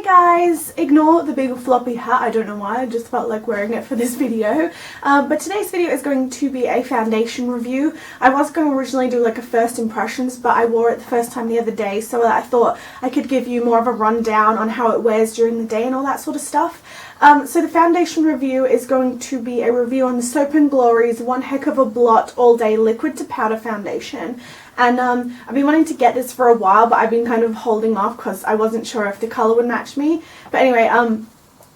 guys, ignore the big floppy hat. I don't know why, I just felt like wearing it for this video. But today's video is going to be a foundation review. I was going to originally do like a first impressions, but I wore it the first time the other day, so I thought I could give you more of a rundown on how it wears during the day and all that sort of stuff. So the foundation review is going to be a review on the Soap & Glory's One Heck of a Blot All Day Liquid to Powder Foundation. And I've been wanting to get this for a while, but I've been kind of holding off because I wasn't sure if the colour would match me. But anyway,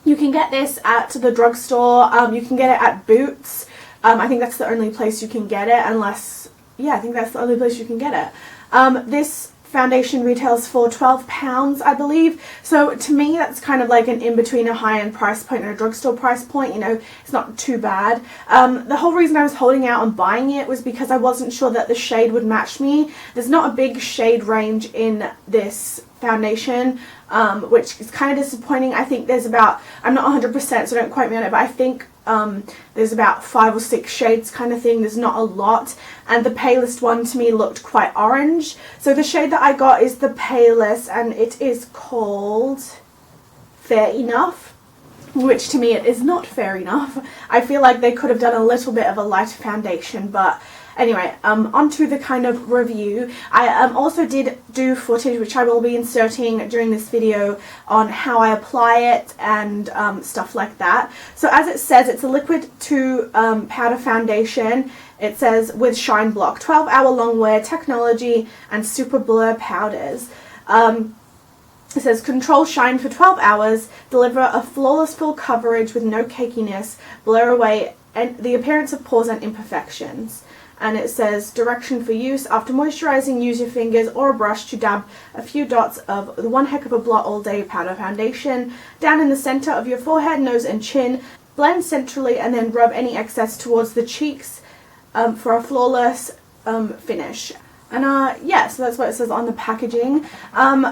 you can get this at the drugstore. You can get it at Boots. I think that's the only place you can get it, unless, yeah, I think that's the only place you can get it. This foundation retails for £12, I believe. So to me, that's kind of like an in-between a high-end price point and a drugstore price point. You know, it's not too bad. The whole reason I was holding out on buying it was because I wasn't sure that the shade would match me. There's not a big shade range in this foundation, which is kind of disappointing. I think there's about, I'm not 100%, so don't quote me on it, but I think there's about 5 or 6 shades kind of thing. There's not a lot, and the palest one to me looked quite orange. So the shade that I got is the palest, and it is called Fair Enough, which to me it is not fair enough. I feel like they could have done a little bit of a lighter foundation, but anyway, onto the kind of review. I also did do footage, which I will be inserting during this video, on how I apply it and stuff like that. So as it says, it's a liquid to powder foundation. It says with Shine Block, 12-hour long wear technology and super blur powders. It says control shine for 12 hours, deliver a flawless full coverage with no cakiness, blur away and the appearance of pores and imperfections. And it says direction for use: after moisturizing, use your fingers or a brush to dab a few dots of the One Heck of a Blot All Day Powder Foundation down in the center of your forehead, nose and chin. Blend centrally and then rub any excess towards the cheeks for a flawless finish. And yeah, so that's what it says on the packaging.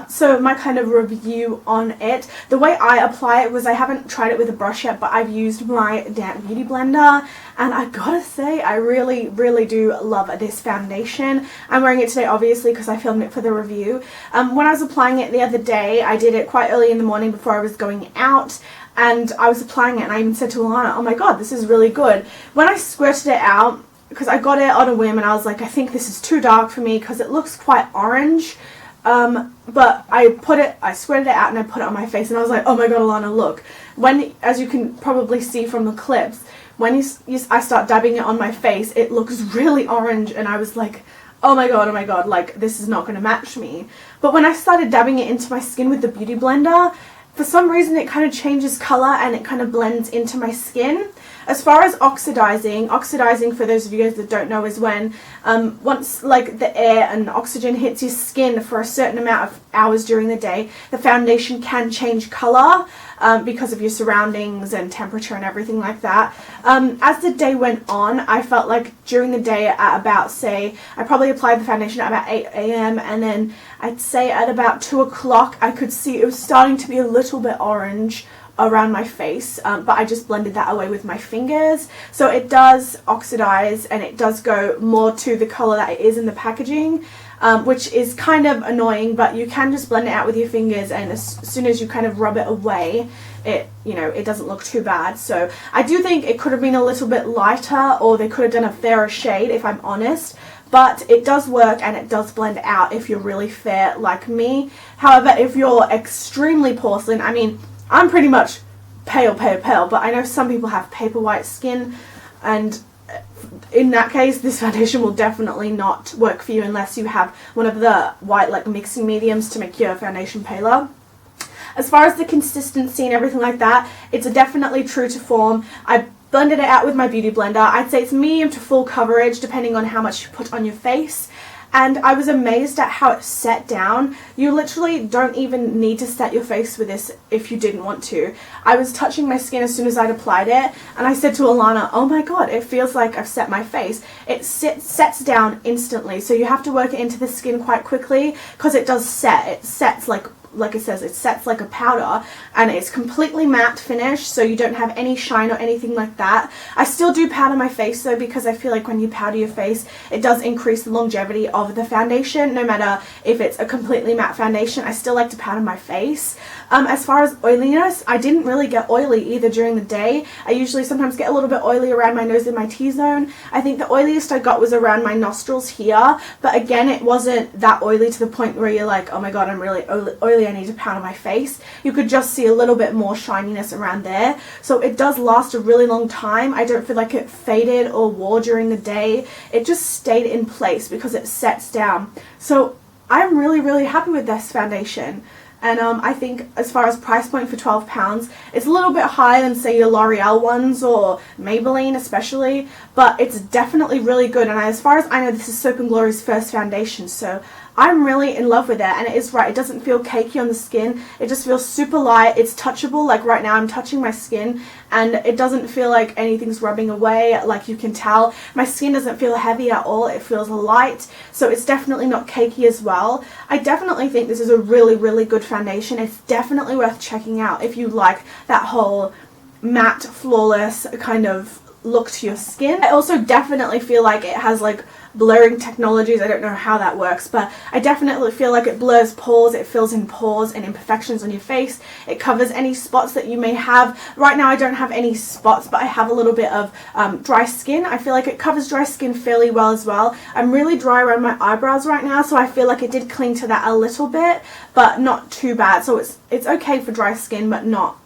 So my kind of review on it, the way I apply it was, I haven't tried it with a brush yet, but I've used my damp beauty blender, and I gotta say I really do love this foundation. I'm wearing it today obviously because I filmed it for the review. When I was applying it the other day, I did it quite early in the morning before I was going out, and I was applying it and I even said to Alana, oh my god, this is really good. When I squirted it out, because I got it on a whim and I was like, I think this is too dark for me because it looks quite orange. But I squirted it out and I put it on my face and I was like, oh my god, Alana, look. When, as you can probably see from the clips, when I start dabbing it on my face, it looks really orange, and I was like, oh my god, like this is not going to match me. But when I started dabbing it into my skin with the beauty blender, for some reason it kind of changes color and it kind of blends into my skin. As far as oxidizing for those of you guys that don't know, is when once like the air and oxygen hits your skin for a certain amount of hours during the day, the foundation can change color because of your surroundings and temperature and everything like that. As the day went on, I felt like during the day at about, say, I probably applied the foundation at about 8 AM, and then I'd say at about 2 o'clock I could see it was starting to be a little bit orange around my face, but I just blended that away with my fingers. So it does oxidize and it does go more to the color that it is in the packaging, which is kind of annoying, but you can just blend it out with your fingers, and as soon as you kind of rub it away, it, you know, it doesn't look too bad. So I do think it could have been a little bit lighter, or they could have done a fairer shade, if I'm honest. But it does work and it does blend out if you're really fair like me. However, if you're extremely porcelain, I mean, I'm pretty much pale, but I know some people have paper white skin, and in that case this foundation will definitely not work for you unless you have one of the white like mixing mediums to make your foundation paler. As far as the consistency and everything like that, it's definitely true to form. I blended it out with my beauty blender. I'd say it's medium to full coverage depending on how much you put on your face. And I was amazed at how it set down. You literally don't even need to set your face with this if you didn't want to. I was touching my skin as soon as I'd applied it, and I said to Alana, oh my god, it feels like I've set my face. It sets down instantly, so you have to work it into the skin quite quickly because it does set. It sets like it says, it sets like a powder, and it's completely matte finish, so you don't have any shine or anything like that. I still do powder my face though, because I feel like when you powder your face, it does increase the longevity of the foundation. No matter if it's a completely matte foundation, I still like to powder my face. As far as oiliness, I didn't really get oily either during the day. I usually sometimes get a little bit oily around my nose and my T-zone. I think the oiliest I got was around my nostrils here, but again, it wasn't that oily to the point where you're like, oh my god, I'm really oily, I need to powder my face. You could just see a little bit more shininess around there. So it does last a really long time. I don't feel like it faded or wore during the day. It just stayed in place because it sets down. So I'm really happy with this foundation. And I think as far as price point for £12, it's a little bit higher than say your L'Oreal ones or Maybelline especially, but it's definitely really good. And as far as I know, this is Soap & Glory's first foundation, so I'm really in love with it. And it is right, it doesn't feel cakey on the skin, it just feels super light. It's touchable, like right now I'm touching my skin and it doesn't feel like anything's rubbing away. Like you can tell my skin doesn't feel heavy at all, it feels light, so it's definitely not cakey as well. I definitely think this is a really good foundation. It's definitely worth checking out if you like that whole matte, flawless kind of look to your skin. I also definitely feel like it has like blurring technologies. I don't know how that works, but I definitely feel like it blurs pores, it fills in pores and imperfections on your face. It covers any spots that you may have. Right now I don't have any spots, but I have a little bit of dry skin. I feel like it covers dry skin fairly well as well. I'm really dry around my eyebrows right now, so I feel like it did cling to that a little bit, but not too bad. So it's okay for dry skin, but not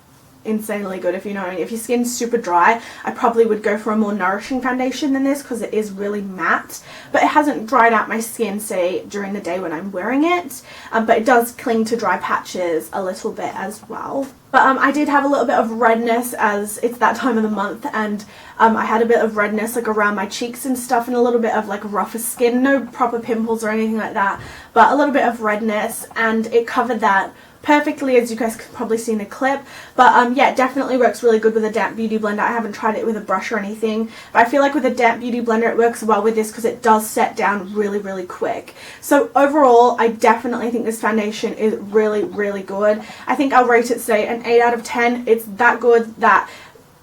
insanely good, if you know what I mean. If your skin's super dry, I probably would go for a more nourishing foundation than this because it is really matte, but it hasn't dried out my skin, say, during the day when I'm wearing it, but it does cling to dry patches a little bit as well. But I did have a little bit of redness as it's that time of the month, and I had a bit of redness like around my cheeks and stuff, and a little bit of like rougher skin, no proper pimples or anything like that, but a little bit of redness, and it covered that perfectly, as you guys can probably see in the clip. But yeah, it definitely works really good with a damp beauty blender. I haven't tried it with a brush or anything, but I feel like with a damp beauty blender it works well with this because it does set down really quick. So overall, I definitely think this foundation is really good. I think I'll rate it, say, an 8 out of 10. It's that good, that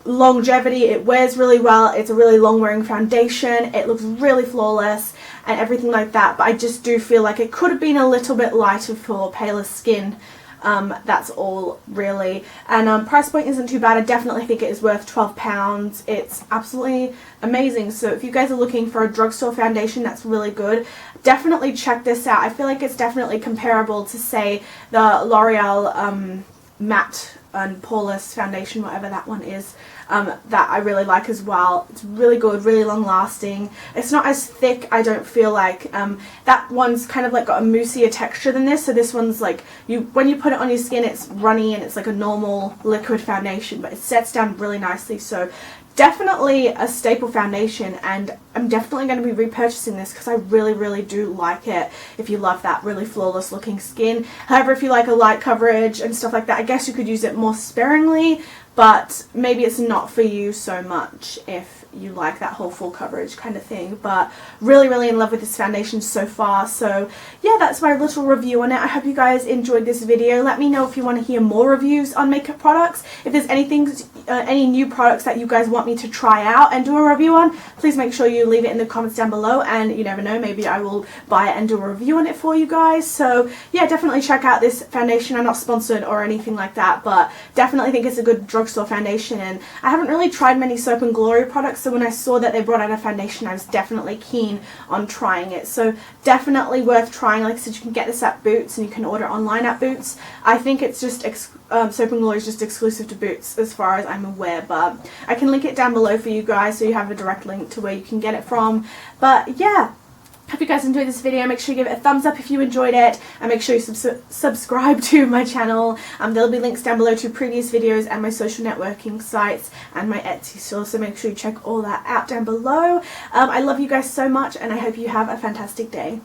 longevity, it wears really well, it's a really long wearing foundation, it looks really flawless and everything like that, but I just do feel like it could have been a little bit lighter for paler skin. That's all really. And price point isn't too bad. I definitely think it is worth £12. It's absolutely amazing. So if you guys are looking for a drugstore foundation that's really good, definitely check this out. I feel like it's definitely comparable to, say, the L'Oreal matte and poreless foundation, whatever that one is, that I really like as well. It's really good, really long lasting. It's not as thick, I don't feel like. That one's kind of like got a moussier texture than this, so this one's like, when you put it on your skin it's runny and it's like a normal liquid foundation, but it sets down really nicely. So definitely a staple foundation, and I'm definitely going to be repurchasing this because I really do like it if you love that really flawless looking skin. However, if you like a light coverage and stuff like that, I guess you could use it more sparingly, but maybe it's not for you so much if you like that whole full coverage kind of thing. But really in love with this foundation so far. So yeah, that's my little review on it. I hope you guys enjoyed this video. Let me know if you want to hear more reviews on makeup products. If there's anything, any new products that you guys want me to try out and do a review on, please make sure you leave it in the comments down below, and you never know, maybe I will buy it and do a review on it for you guys. So yeah, definitely check out this foundation. I'm not sponsored or anything like that, but definitely think it's a good drugstore foundation, and I haven't really tried many Soap & Glory products, so when I saw that they brought out a foundation I was definitely keen on trying it. So definitely worth trying. Like I said, you can get this at Boots and you can order online at Boots. I think it's just Soap & Glory is just exclusive to Boots as far as I'm aware, but I can link it down below for you guys so you have a direct link to where you can get it from. But yeah, hope you guys enjoyed this video. Make sure you give it a thumbs up if you enjoyed it, and make sure you subscribe to my channel. There'll be links down below to previous videos and my social networking sites and my Etsy store, so make sure you check all that out down below. I love you guys so much, and I hope you have a fantastic day.